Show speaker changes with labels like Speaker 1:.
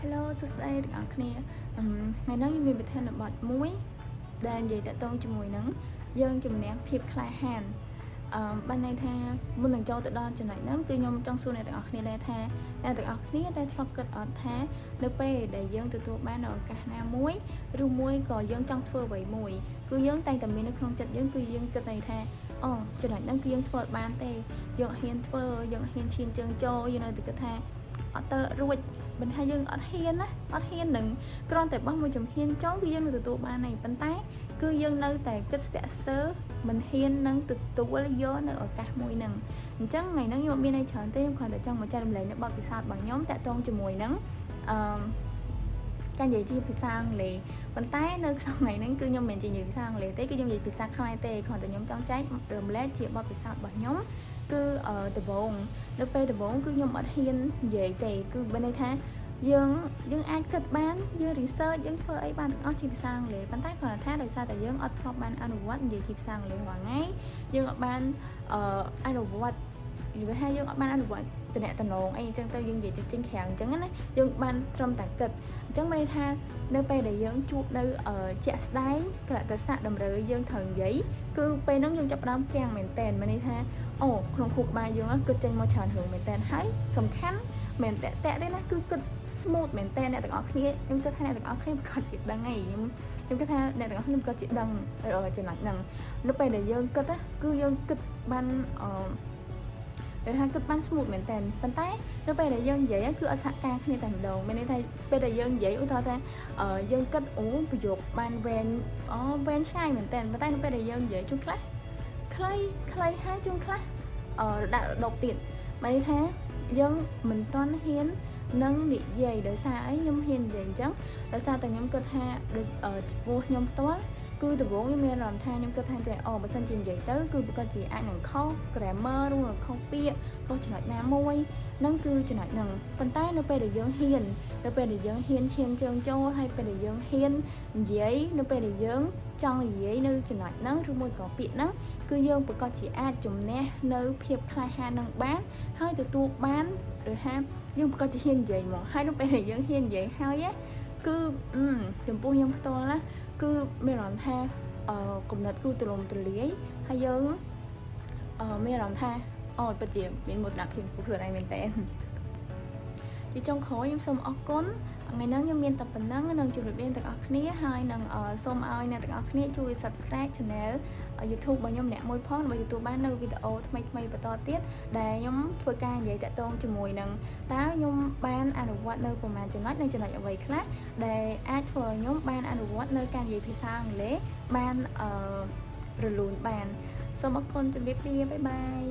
Speaker 1: Hello, sốt đây tất cảគ្នាngày nói như mình bị thêm là bọt muối đang gì tại tôn cho mùi nắng dân chùm ném phép khai hàn ban nay tha muốn lần cho tự đo cho này nắng cứ nhom trong xu này tất cảគ្នាđây tha đang tất cảគ្នាđây thọc cật ở tha np để dân từ tụ ban ở cả nam muối ru muối có dân trong thưa bảy mùi cứ dân tay tầm mình nó không chặt dân cứ dân cật này tha cho này nắng cứ dân thưa ban tê dân hiền thưa dân hiền xin chân cho dân nơi từ cái tha ở tơ ruột mình hay dân ở hiên đừng con tại bao môi chấm hiên chó cứ dân từ tụ ba này bánh tái cứ dân nơi tại kết sẽ sớ mình hiên nâng từ tụ quá gió nữa ở cả mùi nừng chắc ngày nắng như bên này chờ thêm còn tại trong một chai lấy nó bao bị sạt bằng nhóm tại tôn cho mùi nắng cái gì chi bị sang lì bánh tái nơi trong ngày nắng cứ nhóm mình chỉ nhiều sang lì tới cái nhóm gì bị sang khai tê còn tại nhóm trong trái rầm lét chỉ bao bị sạt bằng nhóm cứ ở từ bốn nó pe từ bốn cứ nhom ở hiên về thì cứ bên đây tha dương ai kịch bán dương research dương thơ ấy ban ở chim sang lệ bán tách còn là thác đời sao tại dương ở top ban ăn what gì chim sang lệ hoàng ấy dương ở ban ăn what vì hai dương ở ban ăn what từ nãy từ nồng anh chân tây dương gì chụp trên kháng trắng á dương ban trong tảng kịch trắng bên đây tha nơi pe để dương chụp nơi ở chợ đáy cái là từ sạc đầm rơi dương thần giấy cứ pe nó dương chập đám càng mền tèn bên đây thaក្នុងខួរក្បាលយើងគឺចេញមកច្រើនរឿងមែនតើហើយសំខាន់មែនតើទេណាគឺគិត smooth មែនតើអ្នកទាំងអស់គ្នាខ្ញុំគិតថាអ្នកទាំងអស់គ្នាប្រកាសជាដឹងហើយខ្ញុំគិតថាអ្នកទាំងអស់គ្នាប្រកាសជាដឹងចំណុចហ្នឹងនៅពេលដែលយើងគិតគឺយើងគិតបានដែលថាគិតបាន smooth មែនតើប៉ុន្តែនៅពេលដែលយើងនិយាយគឺអត់សហការគ្នាតែម្ដងមានន័យថាពេលដែលយើងនិយាយឧទាហរណ៍ថាយើងគិតប្រយោគបានវែងឆ្ងាយមែនតើប៉ុន្តែនៅពេលដែលយើងនិយាយជួនខ្លះខ្លីហើយជួនខ្លះដាក់ដប់ទៀតបានន័យថាយើងមិនទាន់ហ៊ាននឹងនិយាយដោយសារអីខ្ញុំហ៊ាននិយាយអញ្ចឹងដោយសារតែខ្ញុំគិតថាចំពោះខ្ញុំផ្ទាល់គឺដំបូងខ្ញុំមានអារម្មណ៍ថាខ្ញុំគិតថាចេះបើសិនជានិយាយទៅគឺប្រកាសជាអាចនឹងខុស grammar ឬខុសពាក្យខុសចំណុចណាមួយហ្នឹងគឺចំណុចហ្នឹងប៉ុន្តែនៅពេលដែលយើងហ៊ានឈានជើងចូលហើយពេលដែលយើងហ៊ាននិយាយនៅពេលដែលយើងចង់និយាយនៅចំណុចហ្នឹងឬមួយក៏ពាក្យហ្នឹងគឺយើងប្រកាសជាអាចជំនះនៅភាពក្លាហាននឹងបានហើយទទួលបានឬថាយើងប្រកាសជាហ៊ាននិយាយមកហើយនៅពេលដែលយើងហ៊ាននិយាយហើយគឺចំពោះខ្ញុំផ្ទាល់ណាគឺមានអារម្មណ៍ថាគំនិតគឺទូលំទូលាយហើយយើងមានអារម្មណ៍ថាពិតជាមានមោទនភាពខ្លួនឯងមែនតើជាចុងក្រោយខ្ញុំសូមអរគុណថ្ងៃនេះខ្ញុំមានតែប៉ុណ្ណឹងនឹងជម្រាបលាទាំងអស់គ្នាហើយនឹងសូមឲ្យអ្នកទាំងអស់គ្នាជួយ Subscribe Channel YouTube របស់ខ្ញុំម្នាក់មួយផងដើម្បីទទួលបាននៅវីដេអូថ្មីៗបន្តទៀតដែលខ្ញុំធ្វើការនិយាយតាក់ទងជាមួយនឹងតើខ្ញុំបានអនុវត្តនៅប្រមាណចំណុចនិងចំណុចអ្វីខ្លះដែលអាចធ្វើឲ្យខ្ញុំបានអនុវត្តនៅការនិយាយភាសាអង់គ្លេសបានរលូនបានសូមអរគុណជម្រាបលាបាយបាយ